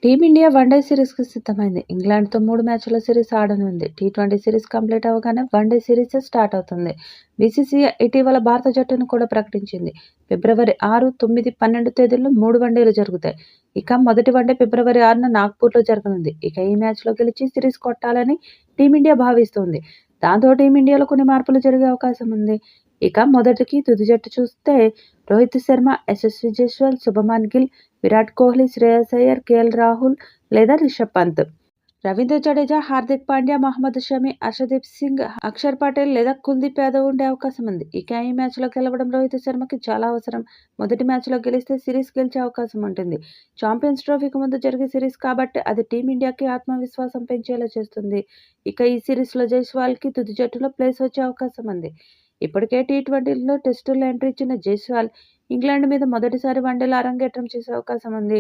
Team India one day సిరీస్‌కి సిద్ధమైంది. ఇంగ్లాండ్‌తో 3 మ్యాచ్‌ల series ఆడనుంది. T20 series complete అవ్వగానే వన్‌డే సిరీస్ స్టార్ట్ అవుతుంది. బీసీసీఐ ఇటీవల భారత జట్టును కూడా ప్రకటించింది. ఫిబ్రవరి 6, 9, 12 తేదీల్లో 3 వన్‌డేలు జరుగుతాయి. ఇక మొదటి వన్‌డే ఫిబ్రవరి 6న నాగ్పూర్‌లో జరగనుంది. ఇక ఈ మ్యాచ్‌లో గెలిచి సిరీస్ కొట్టాలని టీమిండియా భావిస్తోంది. దాంతో టీమిండియాలో కొన్ని మార్పులు జరిగే అవకాశం ఉంది. ఇక మొదటికి తుది జట్టు చూస్తే రోహిత్ శర్మ, యశస్వి జైస్వాల్, శుభమన్ గిల్, విరాట్ కోహ్లీ, శ్రేయస్ అయ్యర్, కేఎల్ రాహుల్ లేదా రిషబ్ పంత్. రవీంద్ర జడేజా, హార్దిక్ పాండ్యా, మహమ్మద్ షమి, హర్షదీప్ సింగ్, అక్షర్ పటేల్ లేదా కుల్దీప్ యాదవ్ ఉండే అవకాశం ఉంది. ఇక ఈ మ్యాచ్లో గెలవడం రోహిత్ శర్మకి చాలా అవసరం. మొదటి మ్యాచ్లో గెలిస్తే సిరీస్ గెలిచే అవకాశం ఉంటుంది. ఛాంపియన్స్ ట్రోఫీకి ముందు జరిగే సిరీస్ కాబట్టి అది టీమిండియాకి ఆత్మవిశ్వాసం పెంచేలా చేస్తుంది. ఇక ఈ సిరీస్లో జైస్వాల్కి తుది జట్టులో ప్లేస్ వచ్చే అవకాశం ఉంది. ఇప్పటికే టీ20లో టెస్టుల్లో ఎంట్రీ ఇచ్చిన జైస్వాల్ ఇంగ్లాండ్ మీద మొదటిసారి వన్డేలో అరంగేట్రం చేసే అవకాశం ఉంది.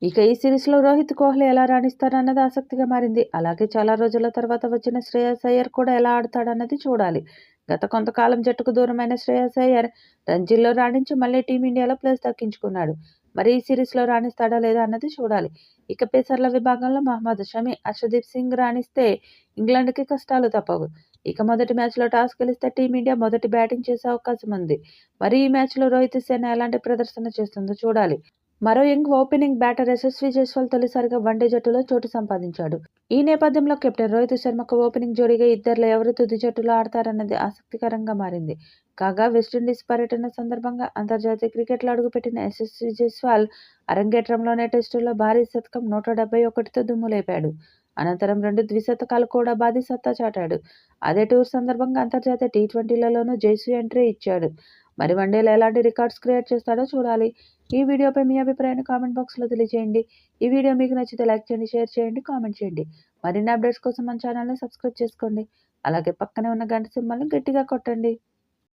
ఇక ఈ సిరీస్లో రోహిత్ కోహ్లీ ఎలా రాణిస్తారన్నది ఆసక్తిగా మారింది. అలాగే చాలా రోజుల తర్వాత వచ్చిన శ్రేయస్ అయ్యర్ కూడా ఎలా ఆడతాడన్నది చూడాలి. గత కొంతకాలం జట్టుకు దూరమైన శ్రేయస్ అయ్యర్ రంజీల్లో రాణించి మళ్లీ టీమిండియాలో ప్లేస్ దక్కించుకున్నాడు. మరి ఈ సిరీస్లో రాణిస్తాడా లేదా అన్నది చూడాలి. ఇక పేసర్ల విభాగంలో మహమ్మద్ షమి, హర్షదీప్ సింగ్ రాణిస్తే ఇంగ్లాండ్కి కష్టాలు తప్పవు. ఇక మొదటి మ్యాచ్లో టాస్ గెలిస్తే టీమిండియా మొదటి బ్యాటింగ్ చేసే అవకాశం ఉంది. మరి ఈ మ్యాచ్లో రోహిత్ సేన ఎలాంటి ప్రదర్శన చేస్తుందో చూడాలి. మరో young opening batter Yashasvi Jaiswal తొలిసారిగా వన్డే జట్టులో చోటు సంపాదించాడు. ఈ నేపథ్యంలో కెప్టెన్ రోహిత్ శర్మకు ఓపెనింగ్ జోడీగా ఇద్దరిలో ఎవరు తుది జట్టులో ఆడతారన్నది ఆసక్తికరంగా మారింది. కాగా వెస్టిండీస్ పర్యటన సందర్భంగా అంతర్జాతీయ క్రికెట్లో అడుగుపెట్టిన యశస్వి జైస్వాల్ అరంగేట్రంలోనే టెస్టుల్లో భారీ శతకం 171తో దుమ్ములేపాడు. అనంతరం 2 ద్విశతకాలు కూడా బాది సత్తా చాటాడు. అదే టూర్ సందర్భంగా అంతర్జాతీయ టీ20లలోనూ జైస్వాల్ ఎంట్రీ ఇచ్చాడు. మరి వన్డేలో ఎలాంటి రికార్డ్స్ క్రియేట్ చేస్తాడో చూడాలి. ఈ వీడియోపై మీ అభిప్రాయాన్ని కామెంట్ బాక్స్లో తెలియజేయండి. ఈ వీడియో మీకు నచ్చితే లైక్ చేయండి, షేర్ చేయండి, కామెంట్ చేయండి. మరిన్ని అప్డేట్స్ కోసం మన ఛానల్ని సబ్స్క్రైబ్ చేసుకోండి. అలాగే పక్కనే ఉన్న గంట సింబల్ని గట్టిగా కొట్టండి.